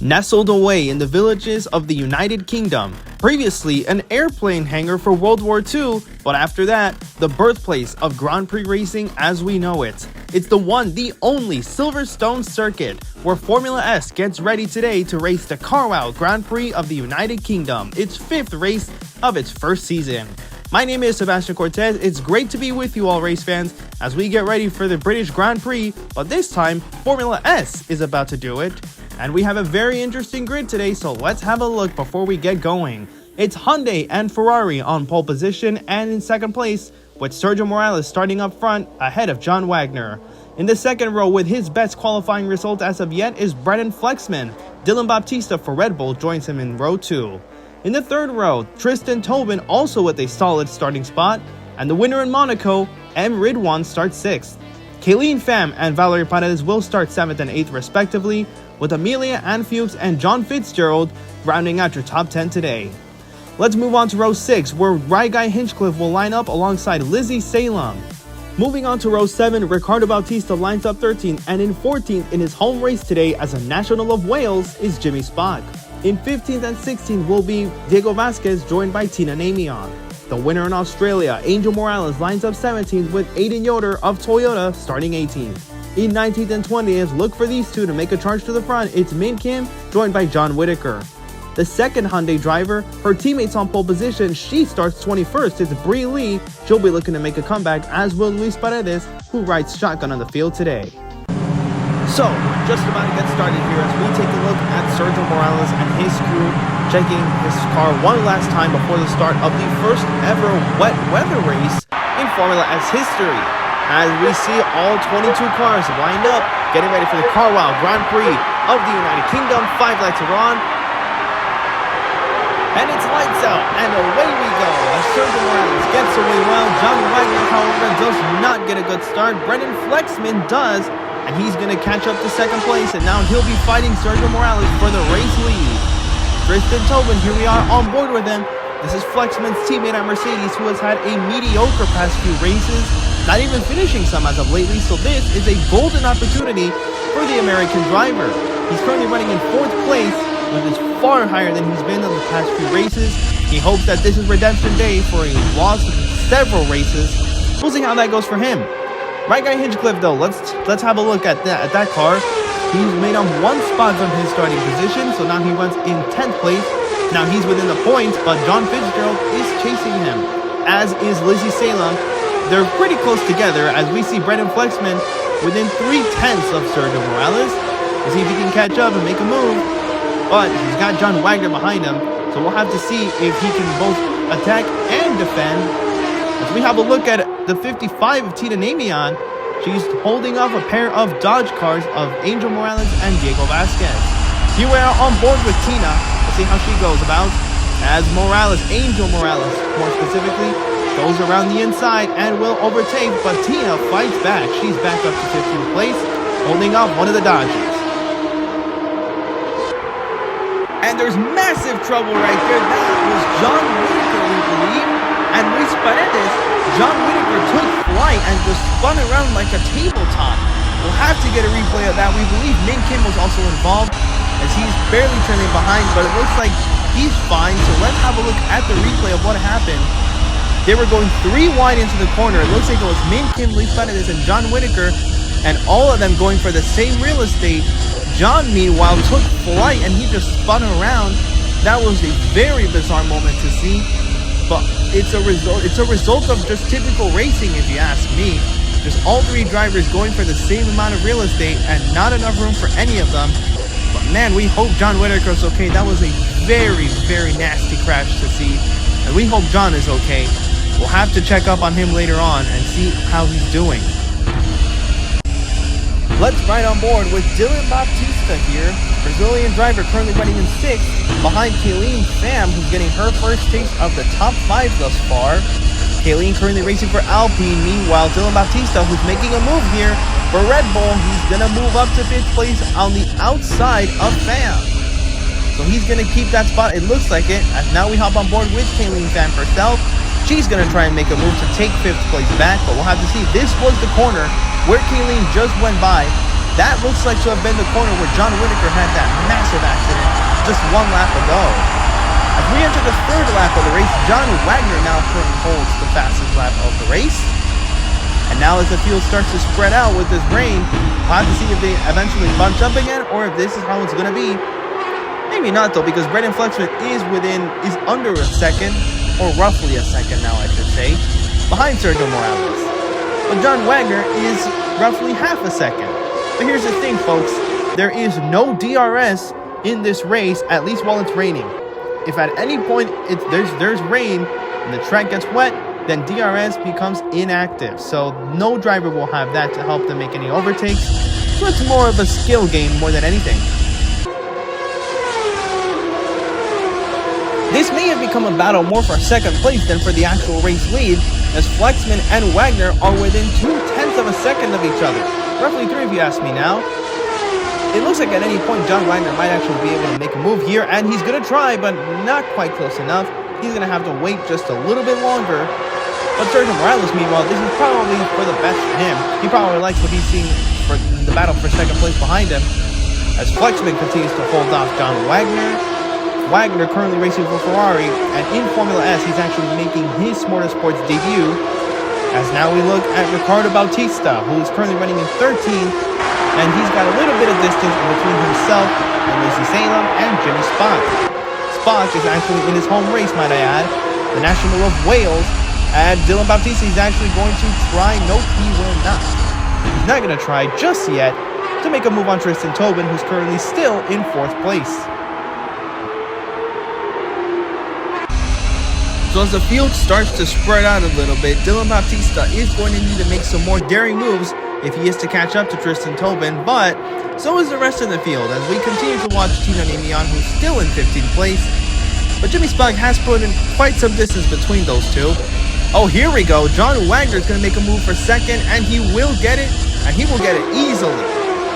Nestled away in the villages of the United Kingdom, previously an airplane hangar for World War II, but after that, the birthplace of Grand Prix racing as we know it. It's the one, the only Silverstone Circuit, where Formula S gets ready today to race the Carwow Grand Prix of the United Kingdom, its 5th race of its first season. My name is Sebastian Cortez. It's great to be with you all race fans as we get ready for the British Grand Prix, but this time, Formula S is about to do it. And we have a very interesting grid today, so let's have a look before we get going. It's Hyundai and Ferrari on pole position and in second place, with Sergio Morales starting up front ahead of John Wagner. In the second row with his best qualifying result as of yet is Brendan Flexman. Dylan Baptista for Red Bull joins him in row 2. In the third row, Tristan Tobin also with a solid starting spot, and the winner in Monaco, M. Ridwan, starts 6th. Kayleen Pham and Valerie Paredes will start 7th and 8th respectively, with Amelia Ann Fuchs and John Fitzgerald rounding out your top 10 today. Let's move on to row 6, where Guy Hinchcliffe will line up alongside Lizzie Salem. Moving on to row 7, Ricardo Bautista lines up 13th, and in 14th in his home race today as a National of Wales is Jimmy Spock. In 15th and 16th will be Diego Vasquez, joined by Tina Namion. The winner in Australia, Angel Morales, lines up 17th with Aiden Yoder of Toyota starting 18th. In 19th and 20th, look for these two to make a charge to the front. It's Min Kim, joined by John Whitaker. The second Hyundai driver, her teammates on pole position, she starts 21st. It's Bree Lee. She'll be looking to make a comeback, as will Luis Paredes, who rides shotgun on the field today. So, just about to get started here as we take a look at Sergio Morales and his crew, checking his car one last time before the start of the first ever wet weather race in Formula S history. As we see all 22 cars lined up, getting ready for the Carwow Grand Prix of the United Kingdom. 5 lights are on. And it's lights out, and away we go. As Sergio Morales gets away well, John Wagner, however, does not get a good start. Brendan Flexman does, and he's going to catch up to second place, and now he'll be fighting Sergio Morales for the race lead. Tristan Tobin, here we are on board with him. This is Flexman's teammate at Mercedes, who has had a mediocre past few races, not even finishing some as of lately, so this is a golden opportunity for the American driver. He's currently running in 4th place, which is far higher than he's been in the past few races. He hopes that this is redemption day for a loss of several races. We'll see how that goes for him. Guy Hinchcliffe though, let's have a look at that car. He's made up 1 spot from his starting position, so now he runs in 10th place. Now he's within the points, but John Fitzgerald is chasing him, as is Lizzie Salem. They're pretty close together, as we see Brendan Flexman within 3/10 of Sergio Morales. We'll see if he can catch up and make a move, but he's got John Wagner behind him, so we'll have to see if he can both attack and defend. As we have a look at the 55 of Tina Namion, she's holding off a pair of Dodge cars of Angel Morales and Diego Vasquez. Here we are on board with Tina. Let's see how she goes about. As Angel Morales more specifically, goes around the inside and will overtake, but Tina fights back. She's back up to 15th place, holding off one of the Dodges. And there's massive trouble right there. That was John Whitaker, we believe. And Luis Paredes, John Whitaker took flight and just spun around like a tabletop. We'll have to get a replay of that. We believe Min Kim was also involved, as he's barely turning behind, but it looks like he's fine. So let's have a look at the replay of what happened. They were going 3 wide into the corner. It looks like it was Min Kim, Luis Paredes, and John Whitaker, and all of them going for the same real estate. John, meanwhile, took flight and he just spun around. That was a very bizarre moment to see, but it's a result of just typical racing, if you ask me. Just all 3 drivers going for the same amount of real estate and not enough room for any of them. But man, we hope John Whitaker's okay. That was a very, very nasty crash to see, and we hope John is okay. We'll have to check up on him later on and see how he's doing. Let's ride on board with Dylan Baptista here. Brazilian driver currently running in 6th, behind Kayleen Pham, who's getting her first taste of the top 5 thus far. Kayleen currently racing for Alpine. Meanwhile, Dylan Baptista, who's making a move here for Red Bull, he's going to move up to 5th place on the outside of Pham. So he's going to keep that spot, it looks like it, as now we hop on board with Kayleen Pham herself. She's going to try and make a move to take 5th place back, but we'll have to see. This was the corner where Kayleen just went by. That looks like to have been the corner where John Whitaker had that massive accident just one lap ago. As we enter the third lap of the race, John Wagner now currently holds the fastest lap of the race. And now as the field starts to spread out with this rain, we'll have to see if they eventually bunch up again or if this is how it's going to be. Maybe not though, because Brendan Flexman is under a second, or roughly a second now I should say, behind Sergio Morales. But John Wagner is roughly half a second. But here's the thing, folks. There is no DRS in this race, at least while it's raining. If at any point there's rain and the track gets wet, then DRS becomes inactive. So no driver will have that to help them make any overtakes. So it's more of a skill game more than anything. This may have become a battle more for second place than for the actual race lead, as Flexman and Wagner are within 0.2 of a second of each other. Roughly 3 if you ask me now. It looks like at any point John Wagner might actually be able to make a move here, and he's going to try, but not quite close enough. He's going to have to wait just a little bit longer. But Sergio Morales, meanwhile, this is probably for the best for him. He probably likes what he's seeing for the battle for second place behind him, as Flexman continues to hold off John Wagner. Wagner currently racing for Ferrari, and in Formula S, he's actually making his Motorsports debut. As now we look at Ricardo Bautista, who is currently running in 13th, and he's got a little bit of distance in between himself and Lucy Salem and Jimmy Spock. Spock is actually in his home race, might I add, the National of Wales, and Dylan Bautista is actually going to try. Nope, he will not. He's not going to try just yet to make a move on Tristan Tobin, who's currently still in 4th place. So as the field starts to spread out a little bit, Dylan Bautista is going to need to make some more daring moves if he is to catch up to Tristan Tobin, but so is the rest of the field as we continue to watch Tino Nemian, who's still in 15th place. But Jimmy Spock has put in quite some distance between those two. Oh, here we go. John Wagner is going to make a move for second, and he will get it, and he will get it easily.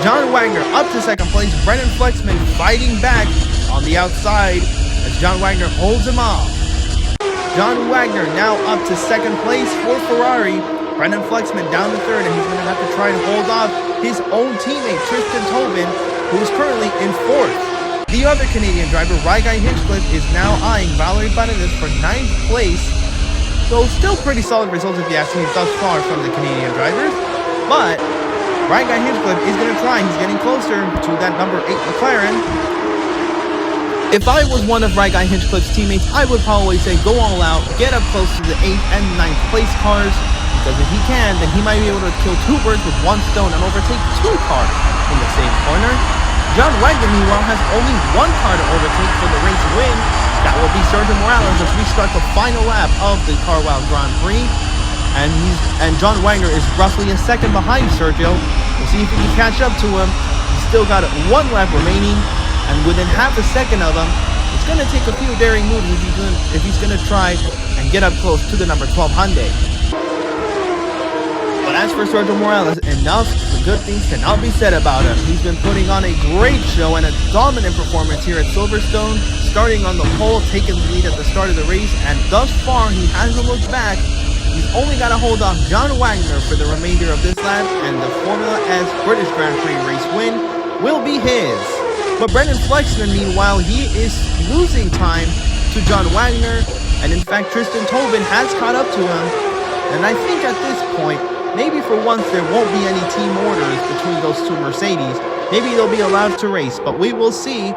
John Wagner up to second place. Brendan Flexman fighting back on the outside as John Wagner holds him off. John Wagner now up to second place for Ferrari. Brendan Flexman down to third, and he's going to have to try and hold off his own teammate, Tristan Tobin, who is currently in 4th. The other Canadian driver, Rai-Guy Hinchcliffe, is now eyeing Valerie Paredes for 9th place. So still pretty solid results if you ask me thus far from the Canadian drivers. But Rai-Guy Hinchcliffe is going to try. He's getting closer to that number 8 McLaren. If I was one of Rai-Guy Hinchcliffe's teammates, I would probably say go all out, get up close to the 8th and 9th place cars. Because if he can, then he might be able to kill 2 birds with 1 stone and overtake 2 cars in the same corner. John Wagner, meanwhile, has only 1 car to overtake for the race win. That will be Sergio Morales as we start the final lap of the Carwow Grand Prix. And John Wagner is roughly a second behind Sergio. We'll see if he can catch up to him. He's still got 1 lap remaining, and within half a second of him, it's going to take a few daring moves if he's going to try and get up close to the number 12 Hyundai. But as for Sergio Morales, enough good things cannot be said about him. He's been putting on a great show and a dominant performance here at Silverstone, starting on the pole, taking the lead at the start of the race, and thus far he hasn't looked back. He's only got to hold off John Wagner for the remainder of this lap, and the Formula S British Grand Prix race win will be his. But Brendan Flexman, meanwhile, he is losing time to John Wagner, and in fact Tristan Tobin has caught up to him, and I think at this point, maybe for once there won't be any team orders between those 2 Mercedes. Maybe they'll be allowed to race, but we will see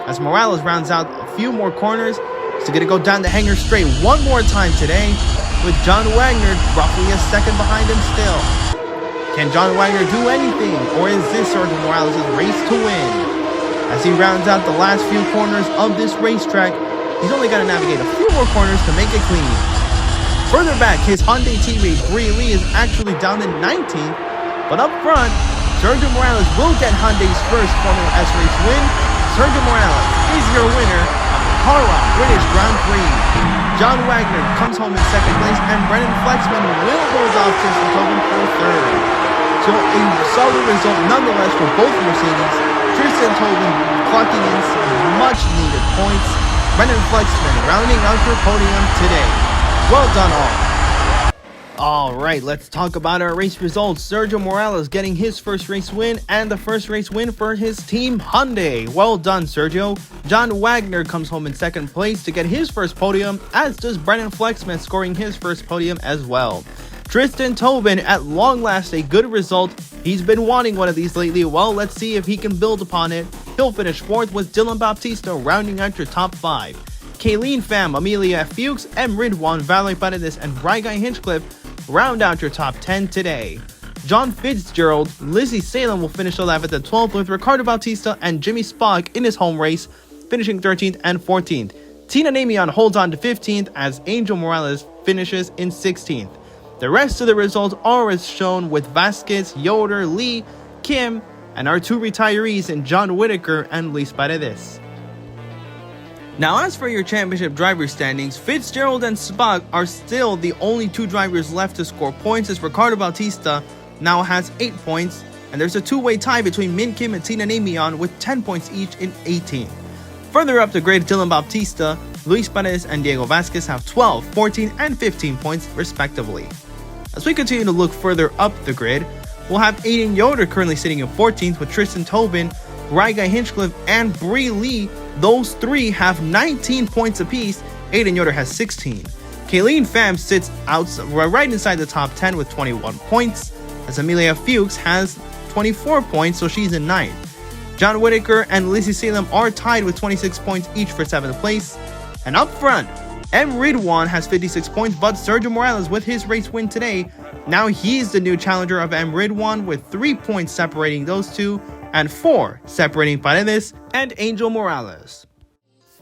as Morales rounds out a few more corners. He's going to go down the hangar straight one more time today, with John Wagner roughly a second behind him still. Can John Wagner do anything, or is this Sergio Morales' race to win? As he rounds out the last few corners of this racetrack, he's only got to navigate a few more corners to make it clean. Further back, his Hyundai teammate Brie Lee is actually down in 19th, but up front, Sergio Morales will get Hyundai's first Formula S race win. Sergio Morales is your winner of the Carwow British Grand Prix. John Wagner comes home in second place, and Brendan Flexman will hold off Tristan Tobin for third. So a solid result nonetheless for both Mercedes. Tristan Tobin clocking in some much needed points. Brendan Flexman rounding out your podium today. Well done all. Alright, let's talk about our race results. Sergio Morales getting his first race win and the first race win for his team Hyundai. Well done, Sergio. John Wagner comes home in second place to get his first podium, as does Brennan Flexman scoring his first podium as well. Tristan Tobin, at long last a good result. He's been wanting one of these lately. Well, let's see if he can build upon it. He'll finish fourth with Dylan Baptista rounding out your top 5. Kayleen Pham, Amelia Fuchs, M. Ridwan, Valerie Paredes, and Guy Hinchcliffe round out your top 10 today. John Fitzgerald, Lizzie Salem will finish 11th and 12th, with Ricardo Bautista and Jimmy Spock in his home race, finishing 13th and 14th. Tina Namion holds on to 15th as Angel Morales finishes in 16th. The rest of the results are as shown, with Vasquez, Yoder, Lee, Kim, and our 2 retirees in John Whitaker and Luis Paredes. Now, as for your championship driver standings, Fitzgerald and Spock are still the only 2 drivers left to score points, as Ricardo Bautista now has 8 points, and there's a 2-way tie between Min Kim and Tina Namion with 10 points each in 18. Further up the grid, Dylan Baptista, Luis Paredes, and Diego Vasquez have 12, 14, and 15 points respectively. As we continue to look further up the grid, we'll have Aiden Yoder currently sitting in 14th with Tristan Tobin, Guy Hinchcliffe, and Bree Lee. Those 3 have 19 points apiece. Aiden Yoder has 16. Kayleen Pham sits right inside the top 10 with 21 points, as Amelia Fuchs has 24 points, so she's in 9th. John Whitaker and Lizzie Salem are tied with 26 points each for 7th place. And up front, M. Ridwan has 56 points, but Sergio Morales with his race win today, now he's the new challenger of M. Ridwan, with 3 points separating those two and 4 separating Paredes and Angel Morales.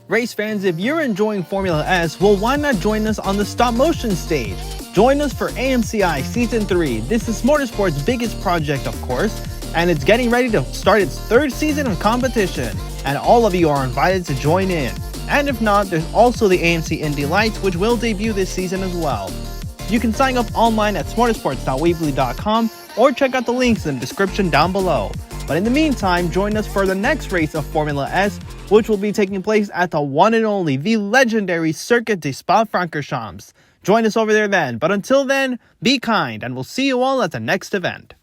Race fans, if you're enjoying Formula S, well, why not join us on the stop motion stage? Join us for AMCI Season 3. This is SMortorsports' biggest project, of course, and it's getting ready to start its 3rd season of competition, and all of you are invited to join in. And if not, there's also the AMC Indy Lights, which will debut this season as well. You can sign up online at smortorsports.weebly.com or check out the links in the description down below. But in the meantime, join us for the next race of Formula S, which will be taking place at the one and only, the legendary Circuit de Spa-Francorchamps. Join us over there then, but until then, be kind, and we'll see you all at the next event.